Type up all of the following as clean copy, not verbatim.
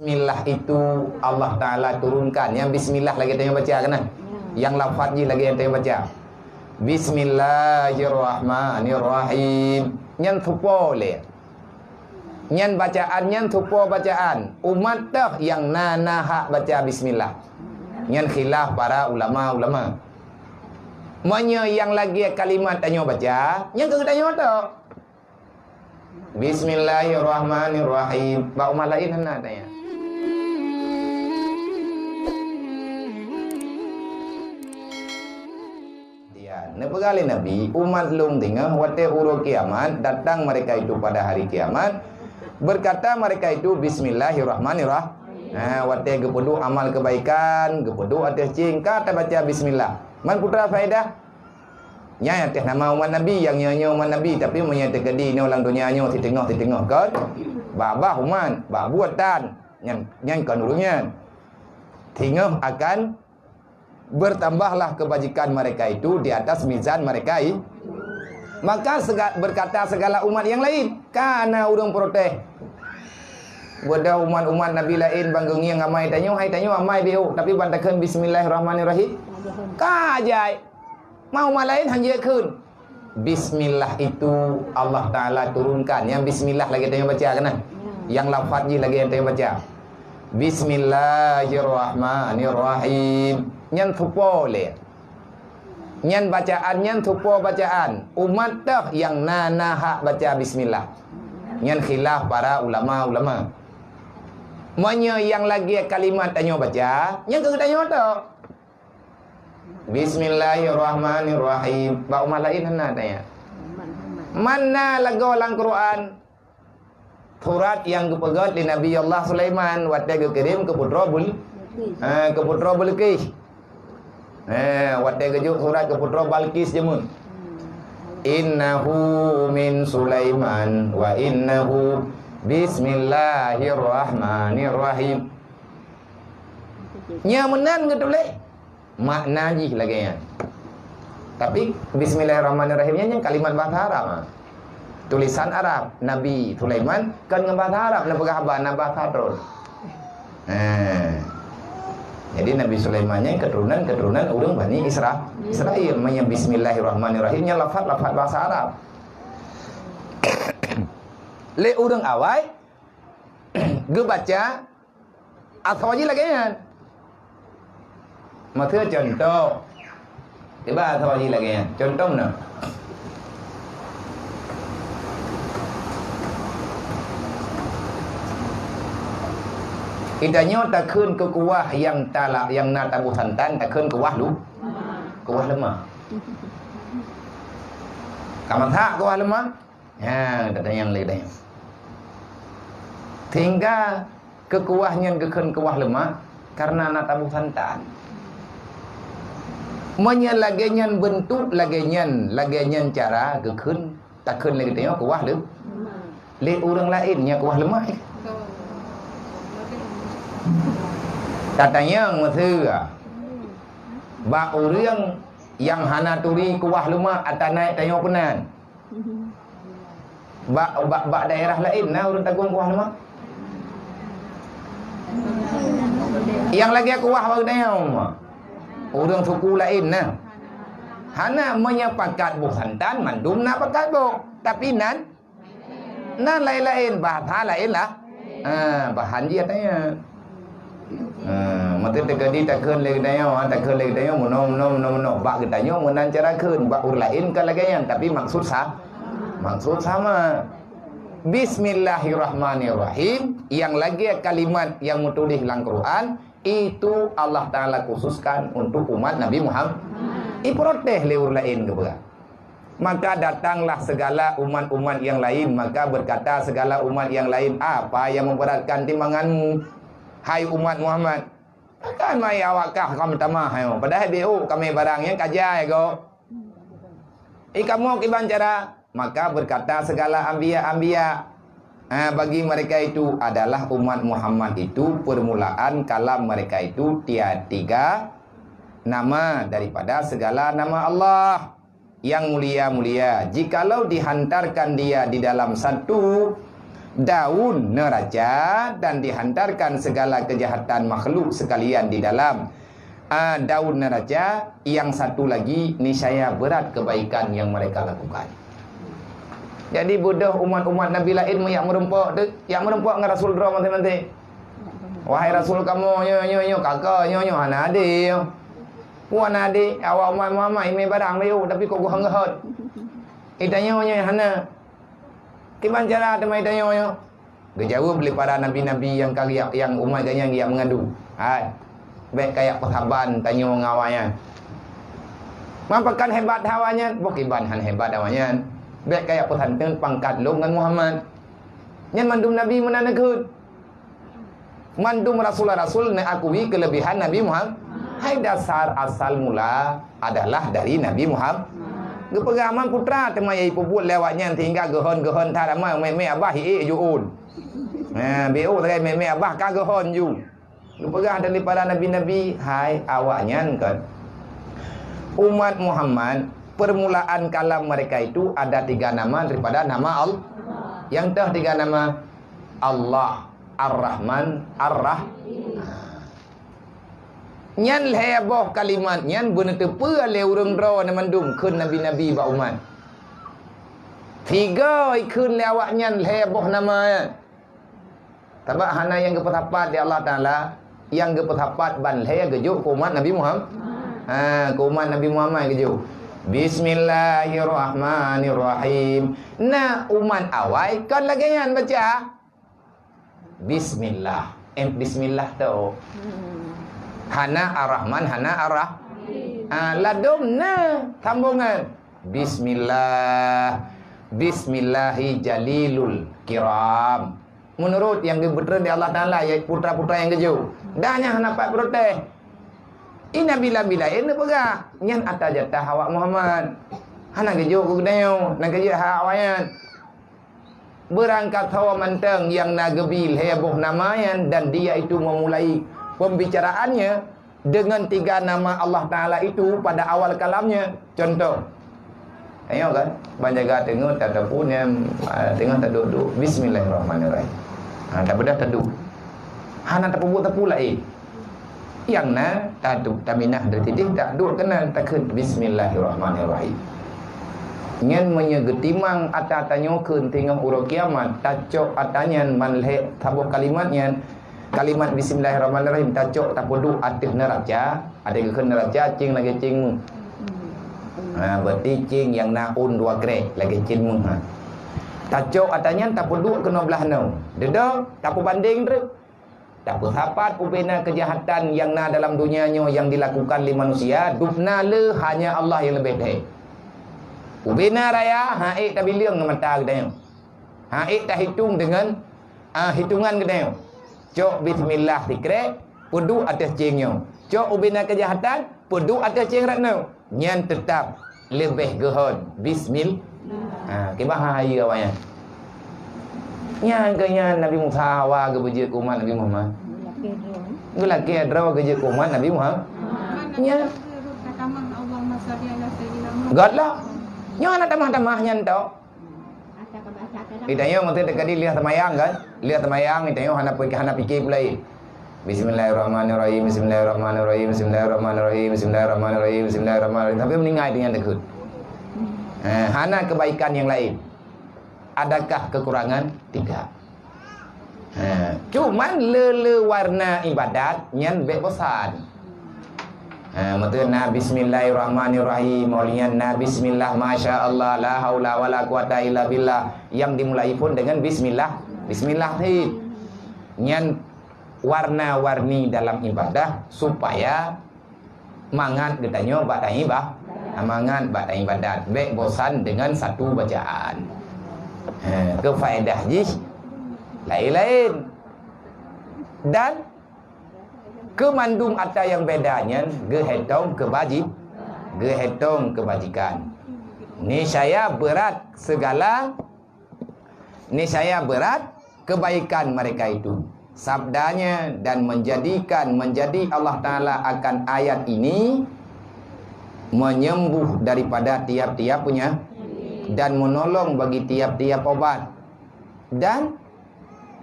Bismillah itu Allah Ta'ala turunkan. Yang bismillah lagi tengok baca kan? Yang lafaz je lagi yang tengok baca. Bismillahirrahmanirrahim. Nyan thupo le. Nyan bacaan, nyan thupo bacaan. Umat dah yang hak baca bismillah. Nyan khilaf para ulama-ulama. Manya yang lagi kalimat tanya baca, nyan ke tanya tak? Bismillahirrahmanirrahim. Ba umat lain hendak tanya. Nepegali Nabi, umat lum tengah wate huru kiamat, datang mereka itu pada hari kiamat, berkata mereka itu Bismillahirrahmanirrahim. Nah, wate gepedu amal kebaikan, gepedu atas cingkat baca Bismillah. Man putra faedah? Nya atas nama umat Nabi yang nyanyi umat Nabi, tapi menyata kedi ni orang dunia nyo tengok kan? Babah umat, babuatan, nyan kan urungnya. Tengok akan bertambahlah kebajikan mereka itu di atas mizan mereka. Maka berkata segala umat yang lain, karena urung protes. Beda umat-umat Nabi lain banggungi yang amai tanya, hai tanya amai biu, tapi bantakan Bismillahirrahmanirrahim. Kajai. Mau umat lain hanjakeun. Bismillah itu Allah Ta'ala turunkan. Yang bismillah lagi tanya baca kan? Yang lafaz je lagi yang tanya baca. Bismillahirrahmanirrahim. Nyan thupo le. Nyan bacaan, nyan thupo bacaan. Umat dah yang hak baca bismillah. Nyan khilaf para ulama-ulama. Manya yang lagi kalimat tanya baca, nyan ke tanya tak? Bismillahirrahmanirrahim. Ba umat lain hendak tanya. Mana lagu dalam Quran? Surat yang kepegat di Nabi Allah Sulaiman waktu kirim ke putra Bilqis. Waktu kejuk surat ke putra Balqis jemun. Innahu min Sulaiman wa innahu bismillahirrahmanirrahim. Nya menan ke boleh? Makna ji lagi ya. Tapi bismillahirrahmanirrahimnya yang kalimat bahasa Arab. Tulisan Arab. Nabi Sulaiman kan dengan bahasa Arab, lepegah bahasa bahasa Arab. Jadi Nabi Sulaimannya keturunan orang Bani Israel. Manya bismillahirrahmanirrahimnya lafaz bahasa Arab. Le orang awal ge baca atau aja lagi kan. Maksudnya contoh. Tiba atau aja lagi kan. Contoh mana? Idanya takun ke kuah yang talak yang nak tabuh santan takun kuah lu. Kuah lemah. Kamu tak kuah lemah? Ya, tak yang lain. Tinggal kekuahnya kekun kuah lemah karena nak tabuh santan. Menyalagenyan bentuk lagenyan cara kekun takun lagi tengok kuah lu. Le orang lainnya kuah lemah. Katanya maksudnya ba orang yang hana turi kuah lemak atau naik tanya penan. Ba daerah lain nah orang tagung kuah lemak. Yang lagi kuah bau tanya orang suku lain nah. Hana menyepakat bukantan mandum nak pakat bok. Tapi nan lain-lain bahasa lain lah. Bahan dia tanya. Mata terjadi takkan lagi tanya, mono bak kita tanya menan cara kun bak urlain kan lagi yang tapi maksud sama. Bismillahirrahmanirrahim yang lagi kalimat yang mutulis dalam Quran itu Allah Ta'ala khususkan untuk umat Nabi Muhammad. Iproteh le urlain ke berat. Maka datanglah segala umat-umat yang lain, maka berkata segala umat yang lain, apa yang memberatkan timbanganmu? Hai umat Muhammad, kan mai awakah kamu tamah hayo. Padahal BU kami barangnya kajai go. Kamu kiban cara, maka berkata segala anbiya bagi mereka itu adalah umat Muhammad itu permulaan kalam mereka itu tiga nama daripada segala nama Allah yang mulia-mulia. Jikalau dihantarkan dia di dalam satu daun neraca dan dihantarkan segala kejahatan makhluk sekalian di dalam daun neraca. Yang satu lagi, niscaya berat kebaikan yang mereka lakukan. Jadi bodoh umat-umat Nabi lain yang merempak dengan Rasul Dra manti-manti. Wahai Rasul kamu, nyo kakak, nyo hana ade. Puan ade, awak umat Muhammad ini barang bayu tapi kok gua hanggat. Itanya nyo hana. Kiban cara temai tanya nyo. Dijawab oleh para nabi-nabi yang umat yang mengadu. Hai. Baik kayak perhaban tanya ngawanya. Mampakan hebat hawanya, bukan han hebat hawanya. Baik kayak perhanten pangkat lu dengan Muhammad. Nyan mandum nabi menanakut. Mandum rasul-rasul nak akui kelebihan Nabi Muhammad. Hai dasar asal mula adalah dari Nabi Muhammad. Gepegaman putra temai puput lewatnya hingga gehon tak ramai me abah hi juun. BO tak me abah ka gehon ju. Gepegah daripada nabi-nabi, hai awaknya kan. Umat Muhammad, permulaan kalam mereka itu ada 3 nama daripada nama Allah. Yang dah 3 nama Allah, Ar-Rahman, Ar-Rahim. Nyan heboh kalimat nyan benar tepa le urang dra na mandum keun nabi-nabi ba umat. 3 keun le awak nyan heboh nama. Tabak hana yang kepetapat di Allah Taala, yang kepetapat ban le gejuk umat Nabi Muhammad. Umat Nabi Muhammad gejuk. Bismillahirrahmanirrahim. Nah, umat awai kan lagi nyan baca Bismillah. Bismillah tu. Hana Ar-Rahman, Hana Ar-Rahim. Ladumna sambungan. Bismillah. Bismillahi jalilul kiram. Menurut yang dibetul di Allah Ta'ala, ya putra-putra yang keju. Dahnya nampak protes. Ina bila-bila ini pegah. Nyan atas jatah awak Muhammad. Hana keju kudayau. Nak keju hawayan. Berangkat hawa manteng yang nagebil heboh namayan. Dan dia itu memulai pembicaraannya dengan 3 nama Allah Ta'ala itu pada awal kalamnya. Contoh, tengok kan, banjaga tengok tak ada pun yang tengok tak duduk Bismillahirrahmanirrahim. Tak bedah tak duduk. Hana tak pupuk lain. Yang na tak duduk tak minah dari tidik tak duduk kena takut Bismillahirrahmanirrahim. Ngan menyegetimang ata-atanya keun tengok urut kiamat. Tacok atanya manleh tabuh kalimatnya. Kalimat Bismillahirrahmanirrahim tacok tak podu atif neraca. Ada ke neraca cing lagi cing. Berarti cing yang naun 2 krek lagi cing mu. Tacok atanya tak podu kena belah nau. Dedah tak banding tu. Tak bersapat ubena kejahatan yang na dalam dunianya yang dilakukan oleh manusia. Dufna le hanya Allah yang lebih baik. Ubena raya haik tak bilang dengan mata kedai. Haik tak hitung dengan hitungan kedai. Cok bismillah dikrek, pudu atas cingnya. Cok ubina kejahatan, pudu atas cing ratno. Nyan tetap lebih gehon. Bismillah. Kibah hari awaknya. Nyan kanya Nabi Musa hawa ke bejek umat Nabi Muhammad. Gulaki adra ke bejek umat Nabi Muhammad. Nyan. Gadlah. Nyan tamah-tamah nyan tau. Itanya mesti dekat lihat semayang kan? Lihat semayang itanya hana fikir pula. Bismillahirrahmanirrahim. Bismillahirrahmanirrahim. Bismillahirrahmanirrahim. Bismillahirrahmanirrahim. Bismillahirrahmanirrahim. Tapi meninggal dengan tekut. Hana kebaikan yang lain. Adakah kekurangan? Tidak. Cuman lele warna ibadat nyan beposan. Maksudnya Bismillahirrahmanirrahim. Maulinya Bismillah Masya Allah la haula wala quwata illa billah. Yang dimulai pun dengan Bismillah. Bismillah ni nyan warna-warni dalam ibadah supaya mangat katanya bak ibadah. Mangat bak ibadat. Baik bosan dengan satu bacaan. Kefaedah jis lain-lain. Dan kemandum ada yang bedanya gehetong kebajikan. Ni saya berat segala, ni saya berat kebaikan mereka itu. Sabdanya dan menjadi Allah Ta'ala akan ayat ini menyembuh daripada tiap-tiap punya dan menolong bagi tiap-tiap obat. Dan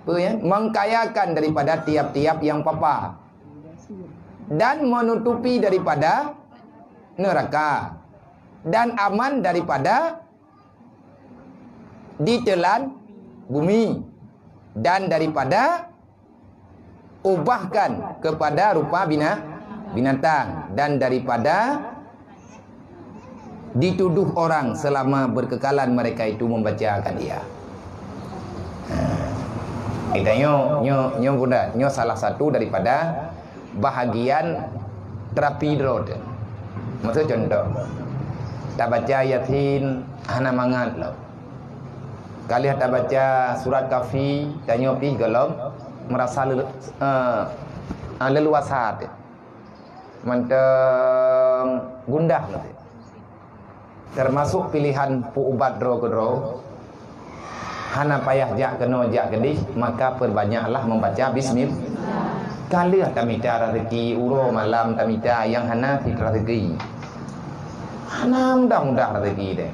apa ya? Mengkayakan daripada tiap-tiap yang papa dan menutupi daripada neraka dan aman daripada ditelan bumi dan daripada ubahkan kepada rupa binatang dan daripada dituduh orang selama berkekalan mereka itu membacakan dia. Kita nyo salah satu daripada bahagian terapi drod. Maksud contoh, tak baca Yasin hana mangat lo. Kali tak baca surat Kafi tanya pi gelom merasa leluasa tu. Mentang gundah lo. Termasuk pilihan pu ubat dro ke dro. Hana payah jak kena jak kedih, maka perbanyaklah membaca bismillah. Kali tamita rezeki uro malam tamita yang hana fitrah rezeki. Hana mudah-mudah rezeki deh.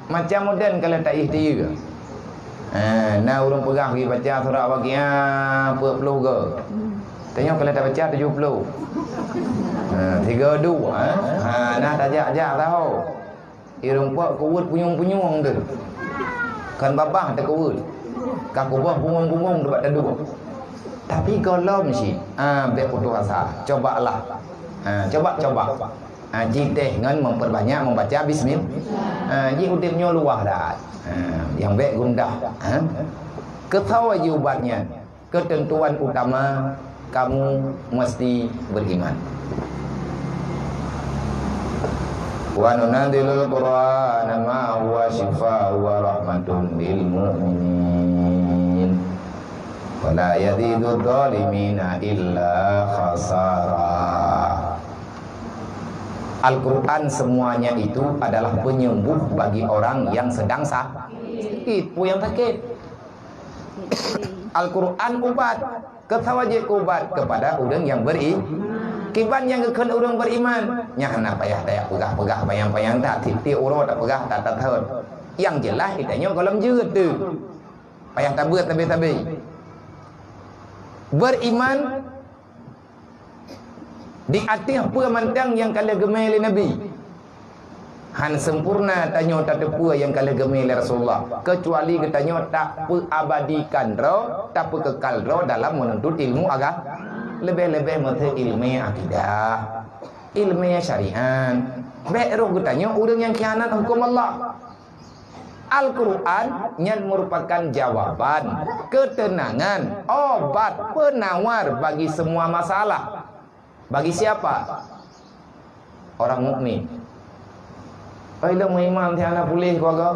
Macam modern kalau tak ikhtiar. Nah urang pegang pergi baca surah Waqiah 40 ke. Tanya kalau tak baca 70. 32 nah tak ajak tahu. Irung pak kuwut punyung-punyung tu. Kan babah tak kuwut. Kakubah punggung-punggung dekat tadu. Tapi kalau mesti baik putus asa. Cobalah. Coba. Jitih dengan memperbanyak membaca bismillah. Ji udipnya luah dah. Yang baik gundah. Ketahui ubatnya. Ketentuan utama kamu mesti beriman. Wa nunadzilul Qur'ana ma huwa shifaa'un wa rahmatun lil mu'minin wa la yazidudz zalimina illa khasara. Al-Quran semuanya itu adalah penyembuh bagi orang yang sedang sakit, yang sakit. Al-Quran ubat, ketawajib ubat kepada orang yang kiban yang kekan orang beriman. Nya hana payah daya pegah-pegah bayang-bayang tak titik orang tak pegah tak tahan. Yang jelas kitanya kolam jeut tu. Payah tabut tabe-tabe. Beriman di atas permantang yang kala gemai oleh Nabi. Han sempurna tanya tak tepu yang kala gemai oleh Rasulullah. Kecuali katanya tak perabadikan roh, tak perkekal roh dalam menuntut ilmu agama. Lebih-lebih mata ilmu akidah, ilmu syariat. Baik roh katanya orang yang khianat hukum Allah. Al-Quran yang merupakan jawaban, ketenangan, obat, penawar bagi semua masalah. Bagi siapa? Orang mukmin. Ai dah iman tiada boleh kau kau.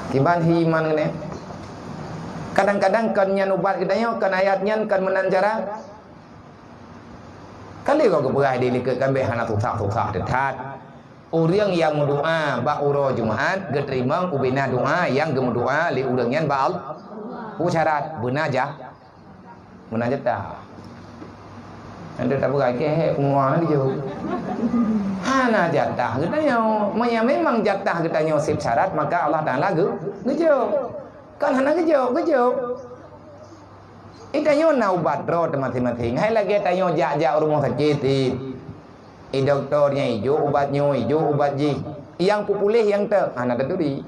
Kiban iman ni. Kadang-kadang kan nyan ubat katanya kan ayatnya kan menanjara. Kali kau keperai dia kan behana tukak detat. Orang yang berdoa ba uro Jumaat geterima ubina doa yang gemendoa li urang nyan ba syarat benajah. Menajat dah. Anda tak berai ke semua dia jauh. Hana jatah katanya, memang jatah katanya sip syarat maka Allah Taala gejo. Kan hana gejo. Itanya naubat ro teman-teman. Hai lagi tanya jak rumah sakit. Doktornya hijau obatnya hijau obat ji. Yang pulih yang hana teturi.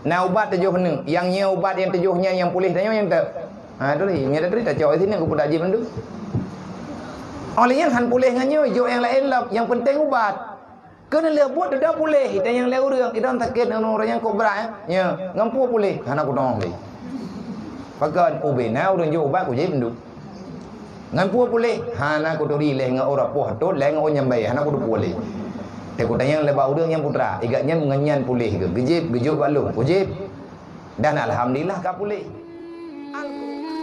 Nah ubat tujuh ni, yang nya ubat yang tujuhnya yang pulih tanya yang tu ni, nya teturi tak cakap sini aku dak ji bendu. Olehnya han pulih nganyo hijau yang lain lah, yang penting ubat. Kena le buat dah pulih, dan yang le urang, idan sakit orang yang kobra ya, ngampu pulih, hana ku dong leh. Pakan ubena urang jo ubat ku je bendu. Ngampu pulih, hana ku tori leh ngau ora poh tot leh ngau nyambai, hana ku pulih. Te ku tanya le ba urang yang putra, igatnya mengenyan pulih ke, gejib gejuk balung, ujib. Dan alhamdulillah ka pulih. Al-Quran